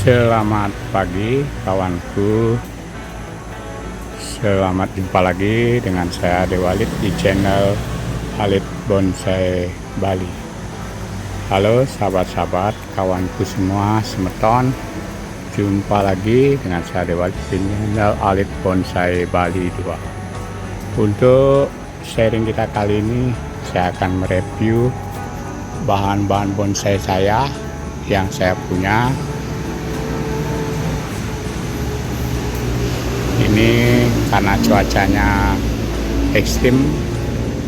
Selamat pagi kawanku. Selamat jumpa lagi dengan saya Dewalid di channel Alit Bonsai Bali. Halo sahabat-sahabat, kawanku semua semeton. Jumpa lagi dengan saya Dewalid di channel Alit Bonsai Bali 2. Untuk sharing kita kali ini, saya akan mereview bahan-bahan bonsai saya yang saya punya. Ini karena cuacanya ekstrim,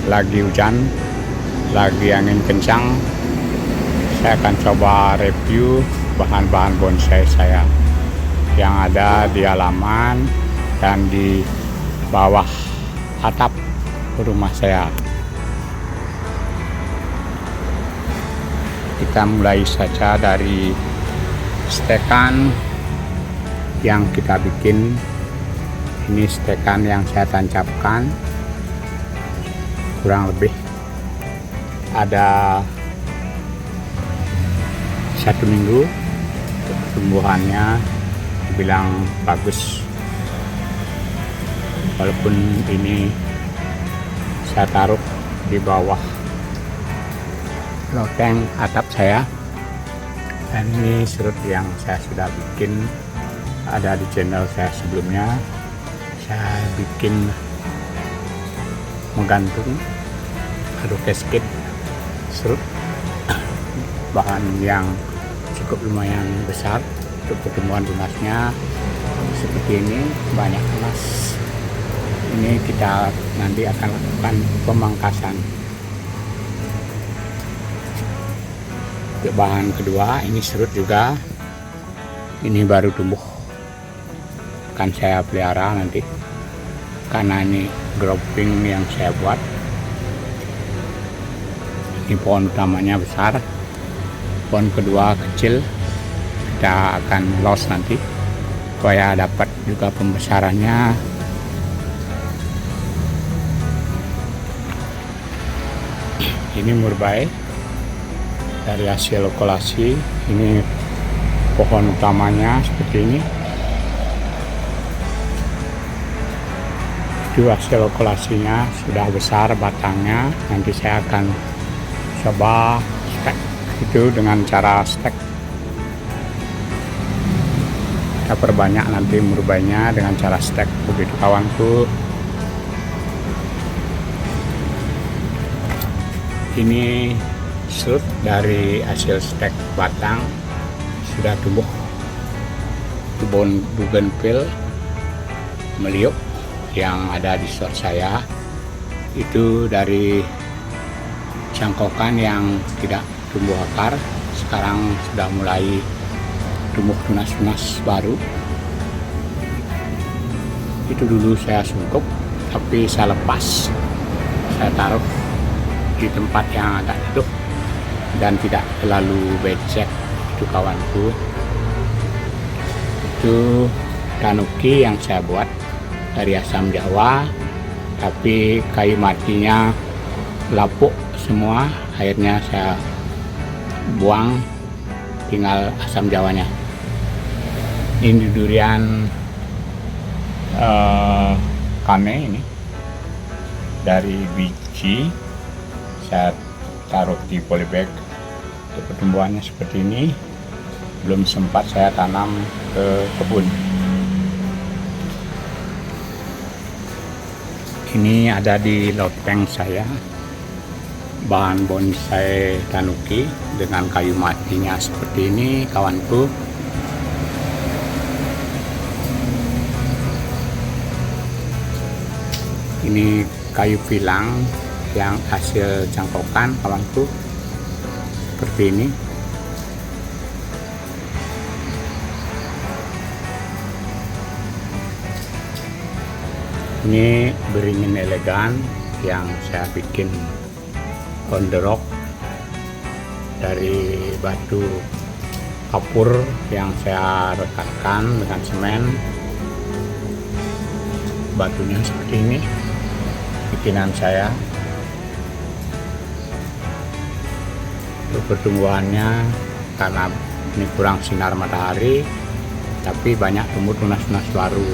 lagi hujan, lagi angin kencang, saya akan coba review bahan-bahan bonsai saya yang ada di halaman dan di bawah atap rumah saya. Kita mulai saja dari stekan yang kita bikin. Ini stekan yang saya tancapkan, kurang lebih ada 1 minggu. Pertumbuhannya dibilang bagus, walaupun ini saya taruh di bawah loteng atap saya. Dan ini serut yang saya sudah bikin, ada di channel saya sebelumnya. Saya bikin menggantung atau casket serut, bahan yang cukup lumayan besar untuk pertumbuhan tunasnya. Seperti ini, banyak tunas. Ini kita nanti akan lakukan pemangkasan. Untuk bahan kedua, ini serut juga, ini baru tumbuh, akan saya pelihara nanti karena ini grouping yang saya buat. Ini pohon utamanya besar, pohon kedua kecil, kita akan los nanti supaya dapat juga pembesarannya. Ini murbei dari hasil lokalasi. Ini pohon utamanya seperti ini, itu hasil lokalasinya sudah besar batangnya. Nanti saya akan coba stek itu dengan cara stek. Kita perbanyak nanti murbainya dengan cara stek, begitu kawanku. Ini serut dari hasil stek batang sudah tumbuh. Kebun bougainville meliuk yang ada di store saya itu dari cangkokan yang tidak tumbuh akar, sekarang sudah mulai tumbuh tunas-tunas baru. Itu dulu saya sungkup, tapi saya lepas, saya taruh di tempat yang agak teduh dan tidak terlalu becek. Itu kawanku, itu tanuki yang saya buat dari asam Jawa, tapi kayu matinya lapuk semua, akhirnya saya buang, tinggal asam Jawanya. Ini durian kane, ini dari biji saya taruh di polybag. Untuk pertumbuhannya seperti ini, belum sempat saya tanam ke kebun. Ini ada di loteng saya, bahan bonsai tanuki dengan kayu matinya seperti ini kawanku. Ini kayu pilang yang hasil cangkokan kawanku, seperti ini. Ini beringin elegan yang saya bikin on the rock dari batu kapur yang saya rekatkan dengan semen. Batunya seperti ini, bikinan saya. Untuk pertumbuhannya, karena ini kurang sinar matahari, tapi banyak tumbuh tunas-tunas baru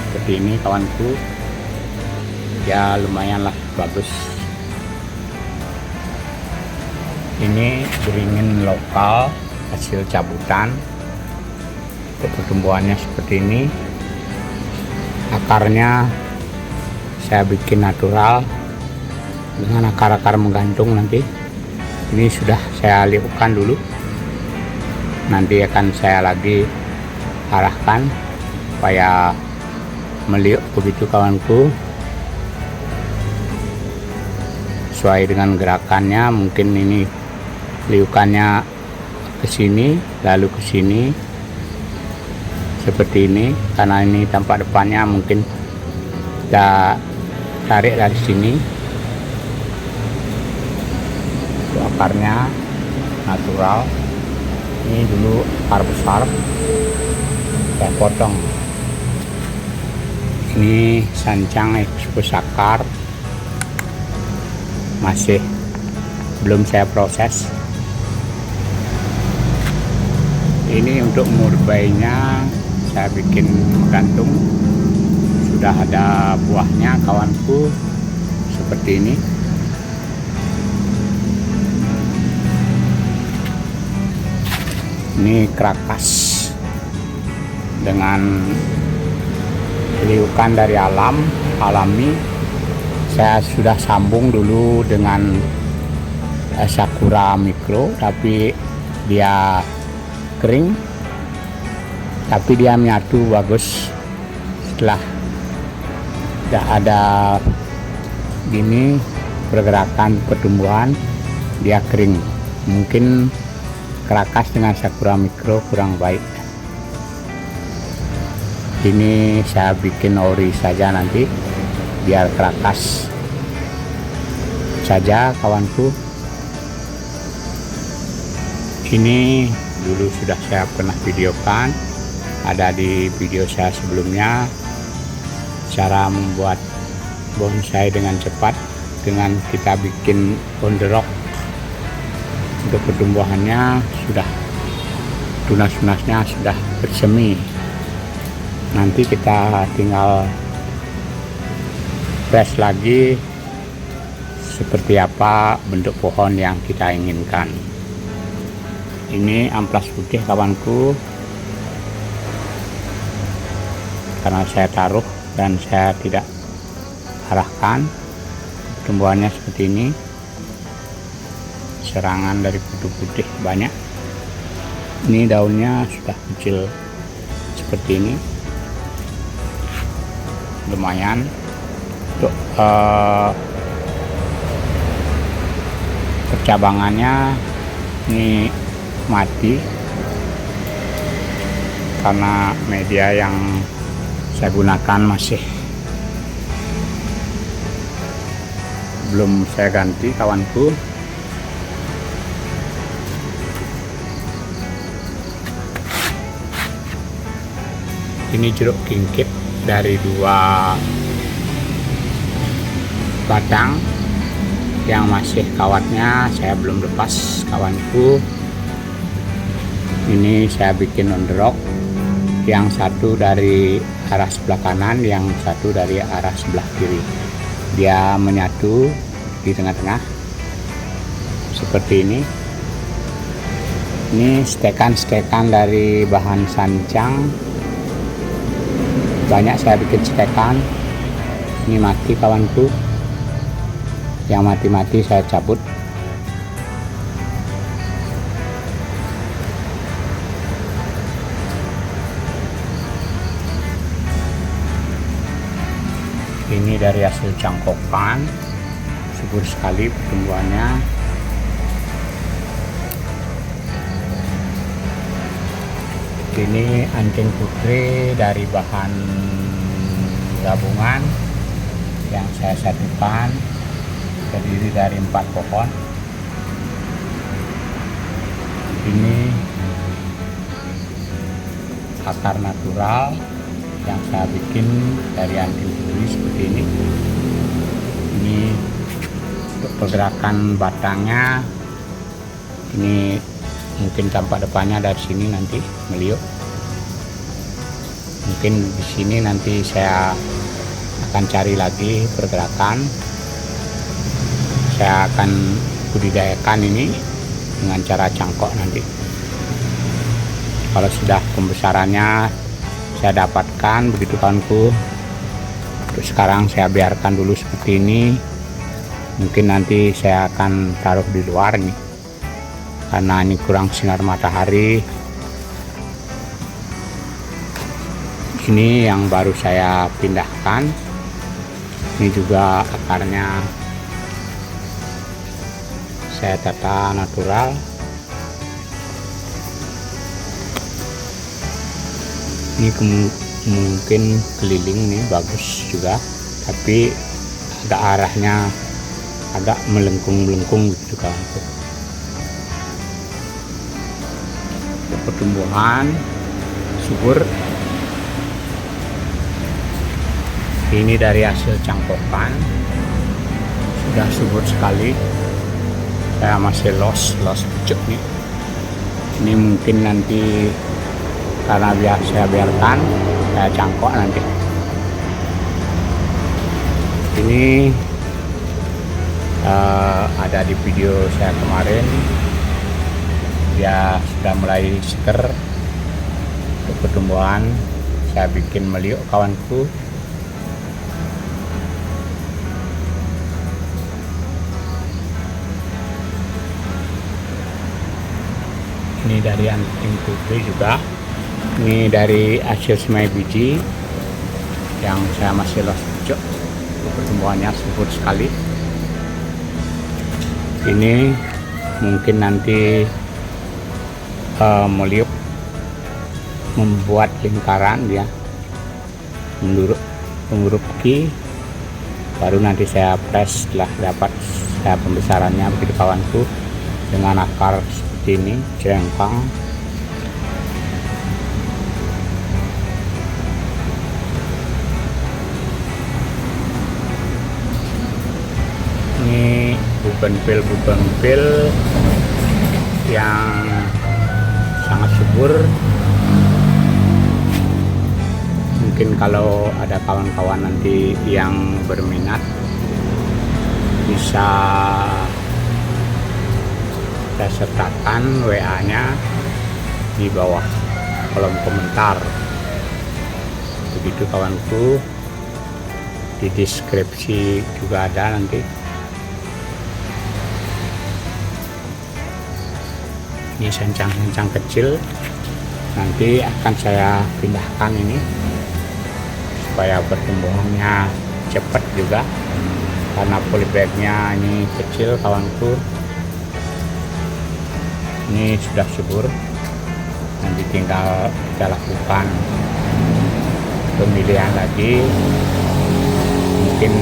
seperti ini kawanku. Ya lumayan lah bagus. Ini beringin lokal hasil cabutan. Untuk pertumbuhannya seperti ini. Akarnya saya bikin natural dengan akar-akar menggantung nanti. Ini sudah saya liupkan dulu, nanti akan saya lagi arahkan supaya meliuk begitu kawanku, sesuai dengan gerakannya. Mungkin ini liukannya ke sini lalu ke sini seperti ini, karena ini tampak depannya mungkin kita tarik dari sini. Akarnya natural. Ini dulu akar besar saya potong. Ini sancang ekspos akar masih belum saya proses. Ini untuk murbainya saya bikin gantung, sudah ada buahnya kawanku seperti ini. Ini kerakas dengan liukan dari alami. Saya sudah sambung dulu dengan Sakura Mikro, tapi dia kering, tapi dia menyatu bagus. Setelah tidak ada gini pergerakan pertumbuhan, dia kering. Mungkin kerakas dengan Sakura Mikro kurang baik. Ini saya bikin ori saja nanti, biar kerakas saja kawanku. Ini dulu sudah saya pernah videokan, ada di video saya sebelumnya, cara membuat bonsai dengan cepat dengan kita bikin on the rock. Untuk pertumbuhannya sudah, tunas-tunasnya sudah bersemi. Nanti kita tinggal press lagi seperti apa bentuk pohon yang kita inginkan. Ini amplas putih kawanku, karena saya taruh dan saya tidak arahkan. Pertumbuhannya seperti ini. Serangan dari kutu putih banyak. Ini daunnya sudah kecil seperti ini, lumayan. Untuk percabangannya ini mati karena media yang saya gunakan masih belum saya ganti kawanku. Ini jeruk kingkit dari 2 batang yang masih kawatnya saya belum lepas kawanku. Ini saya bikin on the rock, yang satu dari arah sebelah kanan, yang satu dari arah sebelah kiri. Dia menyatu di tengah-tengah seperti ini. Ini stekan-stekan dari bahan sancang. Banyak saya bikin stekan. Ini mati kawanku, yang mati-mati saya cabut. Ini dari hasil cangkokan, subur sekali pertumbuhannya. Ini anting putri dari bahan gabungan yang saya satukan, terdiri dari 4 pohon. Ini akar natural yang saya bikin dari anting putri seperti ini. Ini untuk pergerakan batangnya, ini mungkin tampak depannya dari sini nanti meliuk. Mungkin di sini nanti saya akan cari lagi pergerakan. Saya akan budidayakan ini dengan cara cangkok nanti. Kalau sudah pembesarannya saya dapatkan begitu kawanku. Untuk sekarang saya biarkan dulu seperti ini. Mungkin nanti saya akan taruh di luar nih, karena ini kurang sinar matahari. Ini yang baru saya pindahkan. Ini juga akarnya saya tata natural. Ini mungkin keliling nih bagus juga, tapi agak arahnya agak melengkung gitu kan. Pertumbuhan subur ini dari hasil cangkokan sudah subur sekali. Saya masih los pucuk nih. Ini mungkin nanti karena saya biarkan saya cangkok nanti. Ini ada di video saya kemarin, ya sudah mulai seger. Untuk pertumbuhan saya bikin meliuk kawanku. Ini dari anting putih juga. Ini dari hasil semai biji yang saya masih los pucuk. Pertumbuhannya subur sekali. Ini mungkin nanti meliuk membuat lingkaran ya, mengurupi, baru nanti saya press setelah dapat saya pembesarannya begitu kawanku, dengan akar seperti ini jengkang. Ini bugenvil yang sangat subur. Mungkin kalau ada kawan-kawan nanti yang berminat bisa saya sertakan WA-nya di bawah kolom komentar. Begitu kawanku, di deskripsi juga ada nanti. Ini sancang-sancang kecil, nanti akan saya pindahkan ini supaya pertumbuhannya cepat juga, karena polybagnya ini kecil kawanku. Ini sudah subur, nanti tinggal kita lakukan pemilihan lagi. Mungkin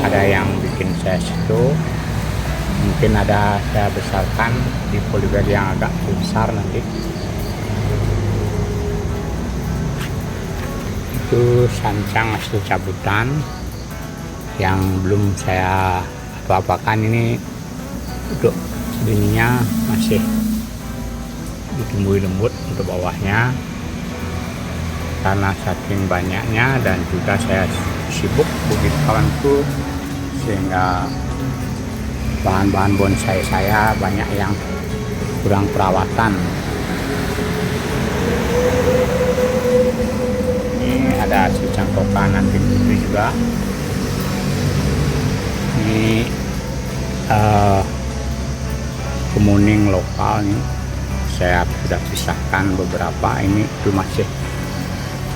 ada yang bikin saya situ, mungkin ada saya besarkan di polybag yang agak besar nanti. Itu sancang hasil cabutan yang belum saya apa-apakan. Ini untuk ininya masih ditumbuhi lembut untuk bawahnya, karena saking banyaknya dan juga saya sibuk begitu kawanku, sehingga bahan-bahan bonsai saya banyak yang kurang perawatan. Ini ada hasil cangkokan nanti putih juga. Ini kemuning lokal nih, saya sudah pisahkan beberapa. Ini itu masih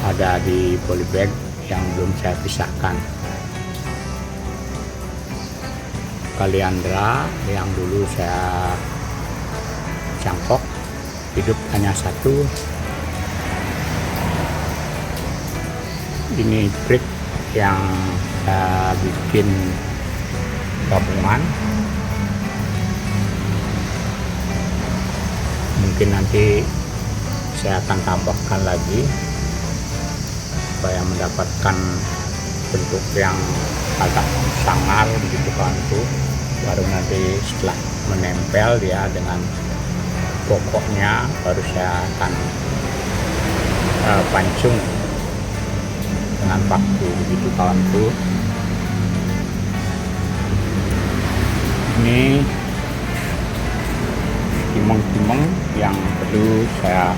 ada di polybag yang belum saya pisahkan. Kaliandra yang dulu saya cangkok hidup hanya satu. Ini brick yang saya bikin gabungan. Mungkin nanti saya akan tambahkan lagi supaya mendapatkan bentuk yang agak sangar begitu kawanku. Baru nanti setelah menempel dia dengan pokoknya baru saya akan pancung dengan paku begitu kawanku. Ini timeng-timeng yang perlu saya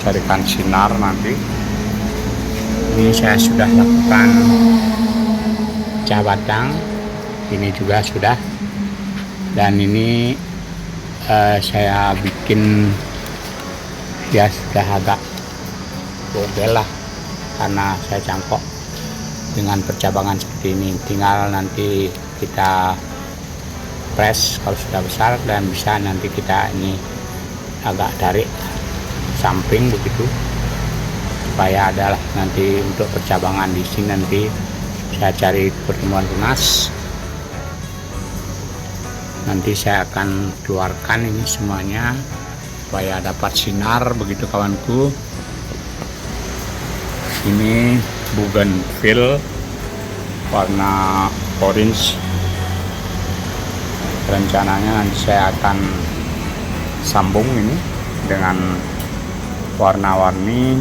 carikan sinar nanti. Ini saya sudah lakukan pecah batang, ini juga sudah, dan ini saya bikin ya sudah agak bogel lah karena saya cangkok dengan percabangan seperti ini. Tinggal nanti kita press kalau sudah besar, dan bisa nanti kita ini agak tarik samping begitu supaya adalah nanti untuk percabangan di sini. Nanti saya cari pertemuan tunas, nanti saya akan keluarkan ini semuanya supaya dapat sinar begitu kawanku. Ini bougainville warna orange, rencananya nanti saya akan sambung ini dengan warna-warni.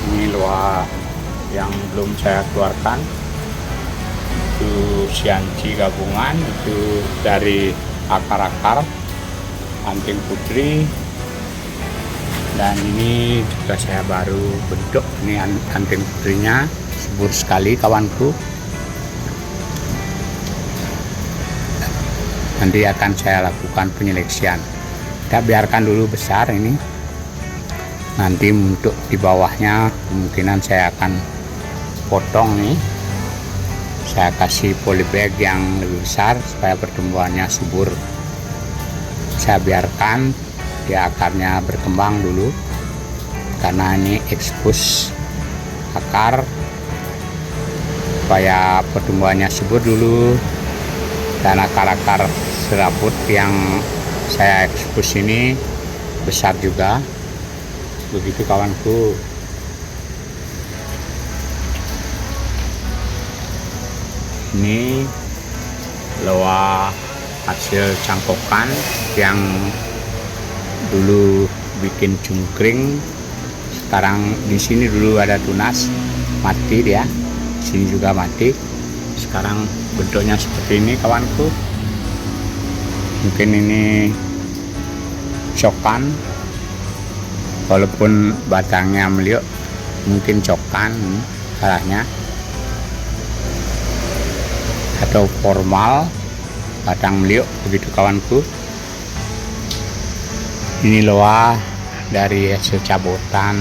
Ini luar yang belum saya keluarkan, itu sianci gabungan, itu dari akar-akar anting putri, dan ini juga saya baru bentuk ini anting putrinya, subur sekali kawanku. Nanti akan saya lakukan penyeleksian, kita biarkan dulu besar ini. Nanti untuk di bawahnya kemungkinan saya akan potong nih, saya kasih polybag yang lebih besar supaya pertumbuhannya subur. Saya biarkan di akarnya berkembang dulu karena ini ekspos akar supaya pertumbuhannya subur dulu, dan akar-akar serabut yang saya ekspos ini besar juga begitu kawanku. Ini loa hasil cangkokan yang dulu bikin cungkring, sekarang di sini dulu ada tunas, mati dia, sini juga mati, sekarang bentuknya seperti ini kawanku. Mungkin ini cokan, walaupun batangnya meliuk, mungkin cokan arahnya, atau formal batang meliuk begitu kawanku. Ini loa dari hasil cabutan,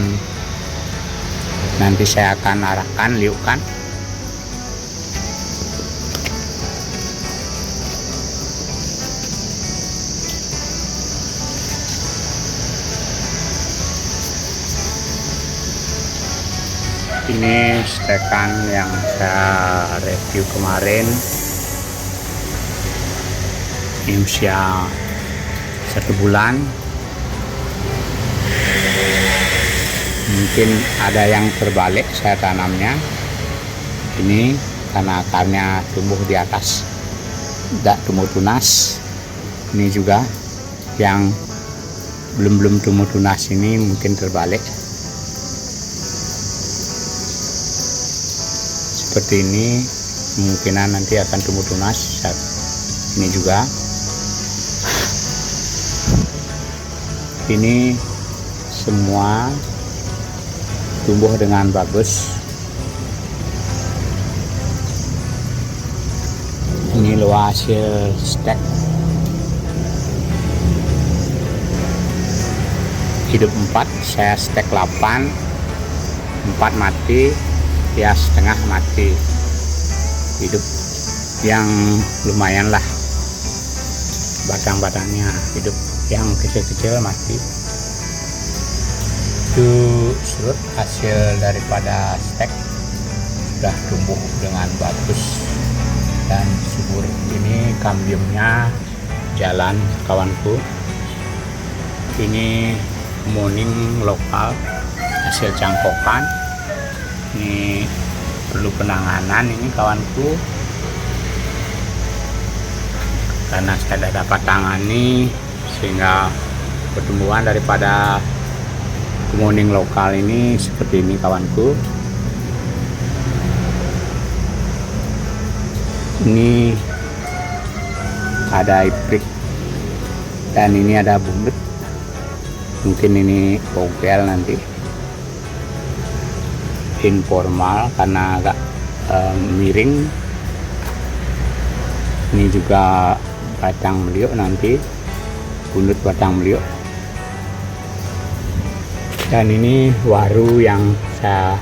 nanti saya akan arahkan liukan. Ini stekan yang saya review kemarin, ini usia 1 bulan. Mungkin ada yang terbalik saya tanamnya ini karena akarnya tumbuh di atas, tidak tumbuh tunas. Ini juga yang belum tumbuh tunas ini mungkin terbalik seperti ini, kemungkinan nanti akan tumbuh tunas saat ini juga. Ini semua tumbuh dengan bagus. Ini luar hasil stek hidup 4, saya stek 8, 4 mati, ya setengah mati, hidup yang lumayan lah, batang-batangnya hidup, yang kecil-kecil mati. Itu surut hasil daripada stek, sudah tumbuh dengan bagus dan subur. Ini kambiumnya jalan kawanku. Ini morning lokal hasil cangkokan. Ini perlu penanganan ini kawanku. karena saya tidak dapat tangani, sehingga pertumbuhan daripada kemuning lokal ini seperti ini kawanku. Ini ada iprik dan ini ada buntut, mungkin ini bogel nanti, informal karena agak miring. Ini juga batang beliuk nanti, buntut batang beliuk. Dan ini waru yang saya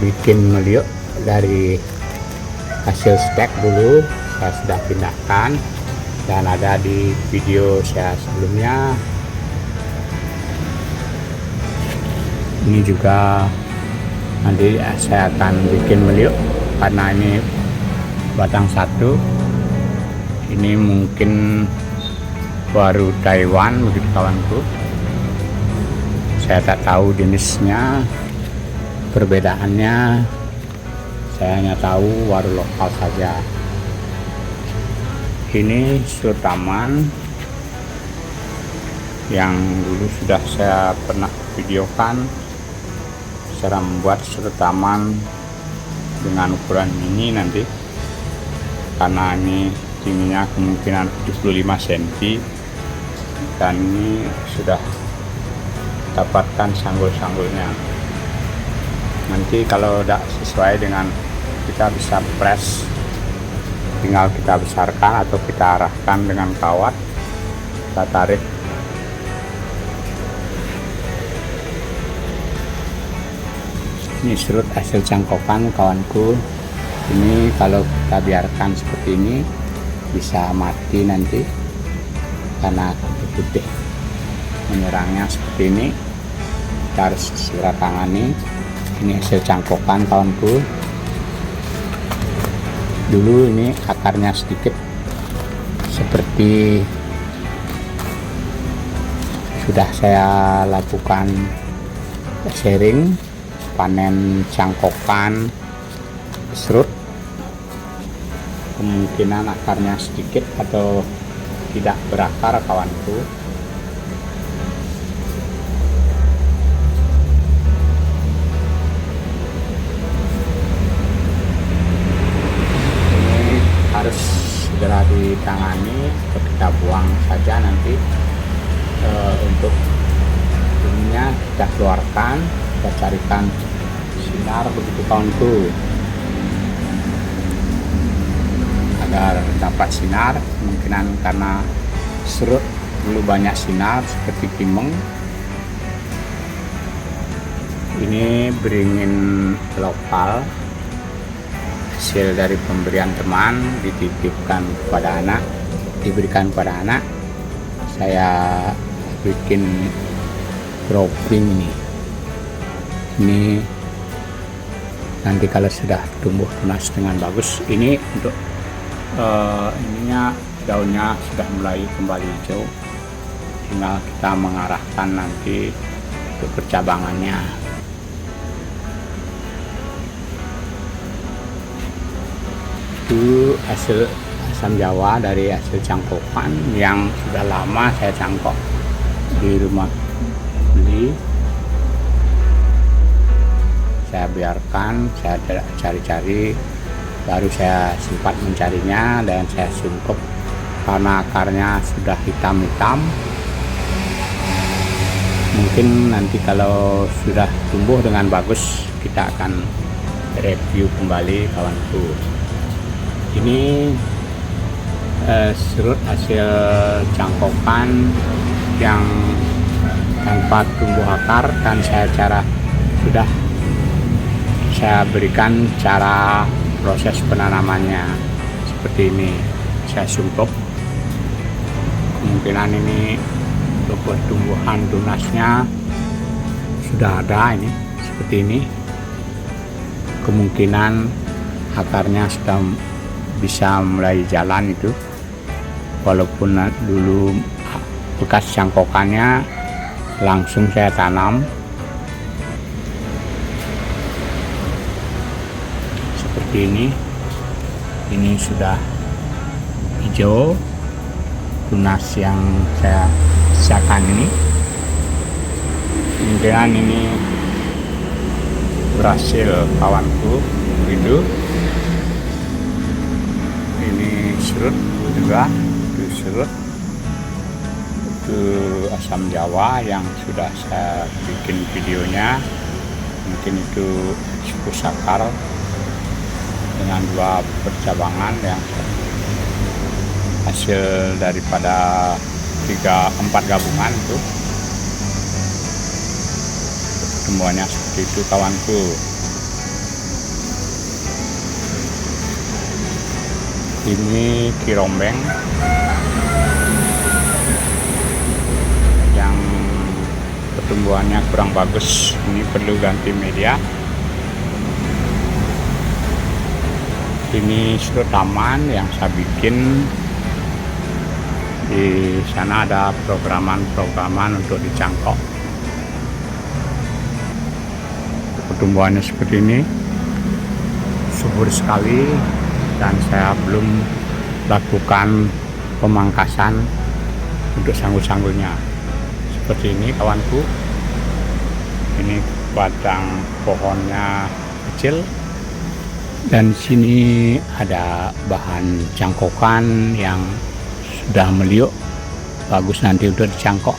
bikin beliuk dari hasil stek dulu, saya sudah pindahkan dan ada di video saya sebelumnya. Ini juga nanti saya akan bikin beliuk karena ini batang satu. Ini mungkin waru Taiwan begitu kawanku, saya tak tahu jenisnya, perbedaannya. Saya hanya tahu waru lokal saja. Ini serut taman yang dulu sudah saya pernah videokan cara membuat serut taman dengan ukuran mini nanti, karena ini tingginya kemungkinan 75 cm dan ini sudah dapatkan sanggul-sanggulnya. Nanti kalau tidak sesuai dengan kita bisa press, tinggal kita besarkan atau kita arahkan dengan kawat, kita tarik. Ini serut hasil cangkokan kawanku. Ini kalau kita biarkan seperti ini bisa mati nanti karena putih menyerangnya seperti ini. Kita harus segera tangani. Ini hasil cangkokan kawanku. Dulu ini akarnya sedikit seperti sudah saya lakukan sharing panen cangkokan serut, kemungkinan akarnya sedikit atau tidak berakar kawanku. Ini harus segera ditangani atau kita buang saja nanti. Untuk ininya kita keluarkan, kita carikan sinar begitu kawanku, agar dapat sinar. Kemungkinan karena serut dulu banyak sinar seperti timeng. Ini beringin lokal hasil dari pemberian teman, dititipkan kepada anak, diberikan kepada anak. Saya bikin cropping ini nanti kalau sudah tumbuh tunas dengan bagus. Ini untuk ininya daunnya sudah mulai kembali hijau, tinggal kita mengarahkan nanti untuk percabangannya. Itu hasil asam jawa dari hasil cangkokan yang sudah lama saya cangkok di rumah beli. Saya biarkan, saya cari-cari, baru saya sempat mencarinya dan saya sungkup karena akarnya sudah hitam-hitam. Mungkin nanti kalau sudah tumbuh dengan bagus kita akan review kembali kawanku. Ini serut hasil cangkokan yang tanpa tumbuh akar, dan sudah saya berikan cara proses penanamannya seperti ini. Saya sungkup, kemungkinan ini untuk pertumbuhan tunasnya sudah ada, ini seperti ini. Kemungkinan akarnya sudah bisa mulai jalan itu, walaupun dulu bekas cangkokannya langsung saya tanam seperti ini. Ini sudah hijau, tunas yang saya siapkan ini. Kemudian ini berhasil kawanku hidup. Ini serut juga, itu serut, itu asam jawa yang sudah saya bikin videonya. Mungkin itu pusakar dengan 2 percabangan yang hasil daripada 3-4 gabungan itu. Pertumbuhannya seperti itu kawanku. Ini kirombeng yang pertumbuhannya kurang bagus, ini perlu ganti media. Ini serut taman yang saya bikin. Di sana ada programan untuk dicangkok. Pertumbuhannya seperti ini, subur sekali, dan saya belum lakukan pemangkasan untuk sanggul-sanggulnya. Seperti ini kawanku. Ini batang pohonnya kecil, dan sini ada bahan cangkokan yang sudah meliuk, bagus nanti untuk dicangkok.